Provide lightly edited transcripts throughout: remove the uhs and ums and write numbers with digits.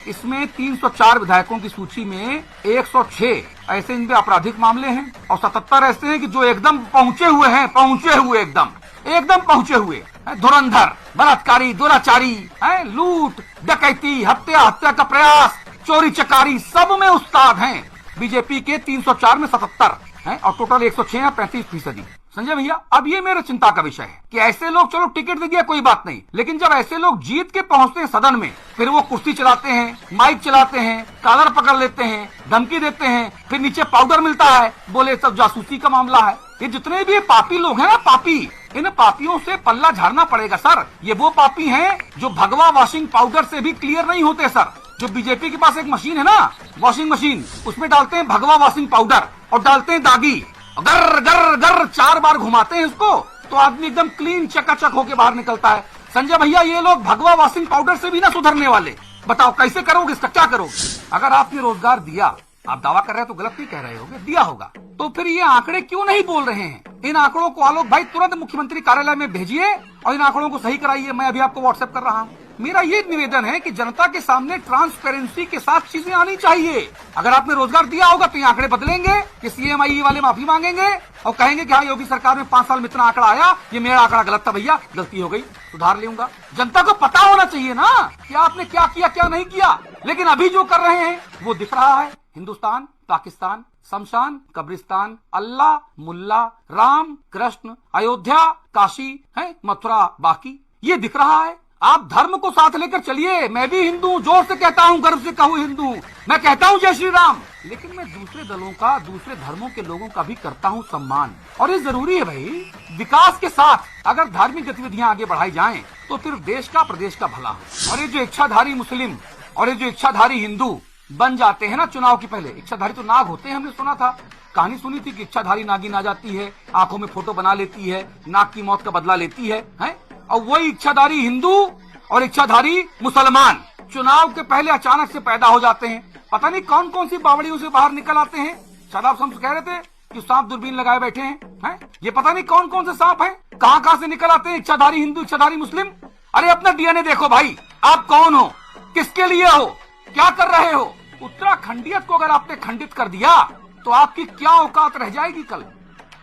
इसमें 304 विधायकों की सूची में 106 ऐसे इनपे आपराधिक मामले हैं और 77 ऐसे हैं कि जो एकदम पहुंचे हुए एकदम पहुंचे हुए धुरंधर, बलात्कारी, दुराचारी, लूट, डकैती, हत्या का प्रयास, चोरी चकारी, सब में उस्ताद हैं। बीजेपी के 304 में 77 हैं और टोटल 106 है, 35%। संजय भैया, अब ये मेरे चिंता का विषय है कि ऐसे लोग, चलो टिकट दे दिया कोई बात नहीं, लेकिन जब ऐसे लोग जीत के पहुंचते हैं सदन में, फिर वो कुर्सी चलाते हैं, माइक चलाते हैं, कॉलर पकड़ लेते हैं, धमकी देते हैं, फिर नीचे पाउडर मिलता है, बोले सब जासूसी का मामला है। ये जितने भी पापी लोग हैं ना, पापी, इन पापियों से पल्ला झाड़ना पड़ेगा सर। ये वो पापी हैं जो भगवा वॉशिंग पाउडर से भी क्लियर नहीं होते सर। जो बीजेपी के पास एक मशीन है ना, वॉशिंग मशीन, उसमें डालते हैं भगवा वॉशिंग पाउडर और डालते हैं दागी, गर गर गर 4 बार घुमाते हैं उसको, तो आदमी एकदम क्लीन चकाचक होके बाहर निकलता है। संजय भैया, ये लोग भगवा वॉशिंग पाउडर से भी ना सुधरने वाले। बताओ कैसे करोगे इसका, क्या करोगे? अगर आपने रोजगार दिया, आप दावा कर रहे हैं तो गलत नहीं कह रहे होगे, दिया होगा, तो फिर ये आंकड़े क्यों नहीं बोल रहे हैं? इन आंकड़ों को आलोक भाई तुरंत मुख्यमंत्री कार्यालय में भेजिए और इन आंकड़ों को सही कराइए। मैं अभी आपको व्हाट्सएप कर रहा हूँ। मेरा ये निवेदन है कि जनता के सामने ट्रांसपेरेंसी के साथ चीजें आनी चाहिए। अगर आपने रोजगार दिया होगा तो ये आंकड़े बदलेंगे कि सीएमआई वाले माफी मांगेंगे और कहेंगे कि हाँ, योगी सरकार में 5 साल में इतना आंकड़ा आया, ये मेरा आंकड़ा गलत था भैया, गलती हो गई, सुधार लूंगा। जनता को पता होना चाहिए ना कि आपने क्या किया क्या नहीं किया। लेकिन अभी जो कर रहे हैं वो दिख रहा है। हिंदुस्तान, पाकिस्तान, शमशान, कब्रिस्तान, अल्लाह, मुल्ला, राम, कृष्ण, अयोध्या, काशी है, मथुरा, बाकी, ये दिख रहा है। आप धर्म को साथ लेकर चलिए। मैं भी हिंदू हूँ, जोर से कहता हूँ, गर्व से कहूँ हिंदू हूँ, मैं कहता हूँ जय श्री राम, लेकिन मैं दूसरे दलों का, दूसरे धर्मों के लोगों का भी करता हूँ सम्मान। और ये जरूरी है भाई, विकास के साथ अगर धार्मिक गतिविधियां आगे बढ़ाई जाएं तो फिर देश का, प्रदेश का भला हो। और ये जो इच्छाधारी मुस्लिम और ये जो इच्छाधारी हिंदू बन जाते हैं ना चुनाव के पहले, इच्छाधारी तो नाग होते हैं, हमने सुना था, कहानी सुनी थी कि इच्छाधारी नागिन आ जाती है, आंखों में फोटो बना लेती है, नाग की मौत का बदला लेती है? और वही इच्छाधारी हिंदू और इच्छाधारी मुसलमान चुनाव के पहले अचानक से पैदा हो जाते हैं। पता नहीं कौन कौन सी बावड़ियों से बाहर निकल आते हैं। शादाब शम्स कह रहे थे कि सांप दूरबीन लगाए बैठे हैं, ये पता नहीं कौन कौन से सांप हैं, कहां से निकल आते हैं इच्छाधारी हिंदू, इच्छाधारी मुस्लिम। अरे अपना डीएनए देखो भाई, आप कौन हो, किसके लिए हो, क्या कर रहे हो। उत्तराखंडियत को अगर आपने खंडित कर दिया तो आपकी क्या औकात रह जाएगी? कल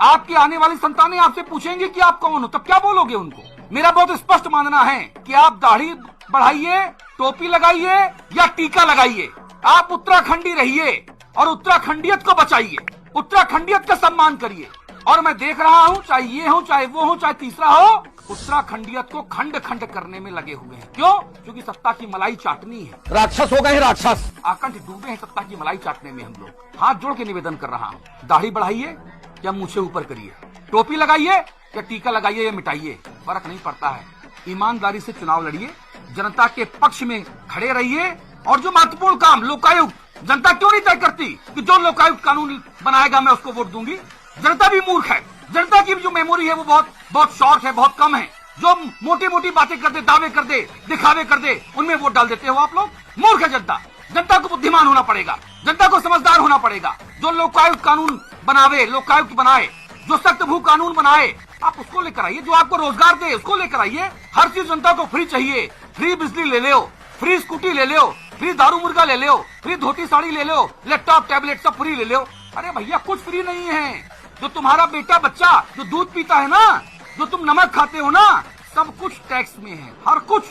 आपकी आने वाली संतानें आपसे पूछेंगे कि आप कौन हो, तब क्या बोलोगे उनको? मेरा बहुत स्पष्ट मानना है कि आप दाढ़ी बढ़ाइए, टोपी लगाइए या टीका लगाइए, आप उत्तराखंडी रहिए और उत्तराखंडियत को बचाइए, उत्तराखंडियत का सम्मान करिए। और मैं देख रहा हूँ, चाहे ये हो, चाहे वो हो, चाहे तीसरा हो, उत्तराखंडियत को खंड खंड करने में लगे हुए हैं। क्यों? क्योंकि सत्ता की मलाई चाटनी है। राक्षस हो गए हैं, राक्षस आकंठ डूबे हैं सत्ता की मलाई चाटने में। हम लोग हाथ जोड़ के निवेदन कर रहा हूँ, दाढ़ी बढ़ाइए या मूछे ऊपर करिए, टोपी लगाइए या टीका लगाइए या मिटाइए, फर्क नहीं पड़ता है। ईमानदारी से चुनाव लड़िए, जनता के पक्ष में खड़े रहिए। और जो महत्वपूर्ण काम, लोकायुक्त, जनता क्यों नहीं तय करती कि जो लोकायुक्त कानून बनाएगा मैं उसको वोट दूंगी? जनता भी मूर्ख है, जनता की जो मेमोरी है वो बहुत शॉर्ट है, बहुत कम है। जो मोटी मोटी बातें कर दे, दावे कर दे, दिखावे कर दे, उनमें वोट डाल देते हो आप लोग। मूर्ख है जनता। जनता को बुद्धिमान होना पड़ेगा, जनता को समझदार होना पड़ेगा। जो लोकायुक्त कानून बनावे, लोकायुक्त बनाए, जो सख्त भू कानून बनाए, आप उसको लेकर आइए। जो आपको रोजगार दे उसको लेकर आइए। हर चीज जनता को फ्री चाहिए, फ्री बिजली ले लो, फ्री स्कूटी ले लो, फ्री दारू मुर्गा ले लो, फ्री धोती साड़ी ले लो, लैपटॉप टैबलेट सब फ्री ले लो। अरे भैया कुछ फ्री नहीं है। जो तुम्हारा बेटा बच्चा जो दूध पीता है ना, जो तुम नमक खाते हो ना, सब कुछ टैक्स में है, हर कुछ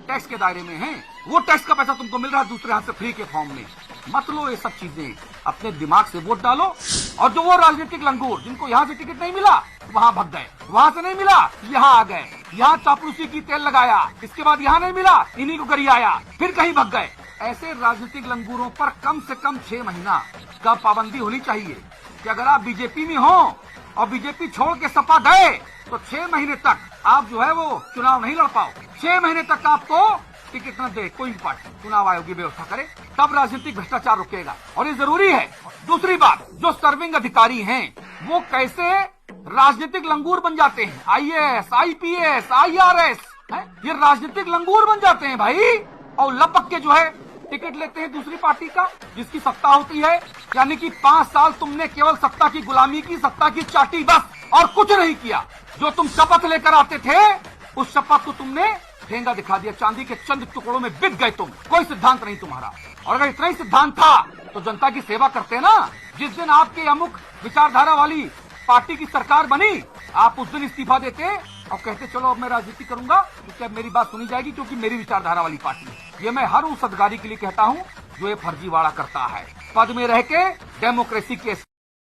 टैक्स के दायरे में है। वो टैक्स का पैसा तुमको मिल रहा है दूसरे हाथ से फ्री के फॉर्म में। मत लो ये सब चीजें, अपने दिमाग से वोट डालो। और जो वो राजनीतिक लंगूर जिनको यहाँ से टिकट नहीं मिला वहाँ भग गए, वहाँ से नहीं मिला यहाँ आ गए, यहाँ चापलूसी की तेल लगाया, इसके बाद यहाँ नहीं मिला इन्हीं को गरियाया, फिर कहीं भग गए। ऐसे राजनीतिक लंगूरों पर कम से कम 6 महीना का पाबंदी होनी चाहिए कि अगर आप बीजेपी में हो और बीजेपी छोड़ के सपा गए तो 6 महीने तक आप जो है वो चुनाव नहीं लड़ पाओ। 6 महीने तक आपको टिकट न दे कोई पार्टी, चुनाव आयोग की व्यवस्था करे, तब राजनीतिक भ्रष्टाचार रुकेगा। और ये जरूरी है। दूसरी बात, जो सर्विंग अधिकारी हैं वो कैसे राजनीतिक लंगूर बन जाते हैं। IAS, IPS, IRS ये राजनीतिक लंगूर बन जाते हैं भाई, और लपक के जो है टिकट लेते हैं दूसरी पार्टी का जिसकी सत्ता होती है। यानी कि 5 साल तुमने केवल सत्ता की गुलामी की, सत्ता की चाटी, बस और कुछ नहीं किया। जो तुम शपथ लेकर आते थे उस शपथ को तुमने ठेंगा दिखा दिया, चांदी के चंद टुकड़ों में बिक गए तुम, कोई सिद्धांत नहीं तुम्हारा। और अगर इतना ही सिद्धांत था तो जनता की सेवा करते ना। जिस दिन आपके अमुक विचारधारा वाली पार्टी की सरकार बनी, आप उस दिन इस्तीफा देते और कहते चलो अब मैं राजनीति करूंगा, क्योंकि अब मेरी बात सुनी जाएगी, क्योंकि मेरी विचारधारा वाली पार्टी है। ये मैं हर उस अधिकारी के लिए कहता हूं जो ये फर्जीवाड़ा करता है, पद में रह के डेमोक्रेसी के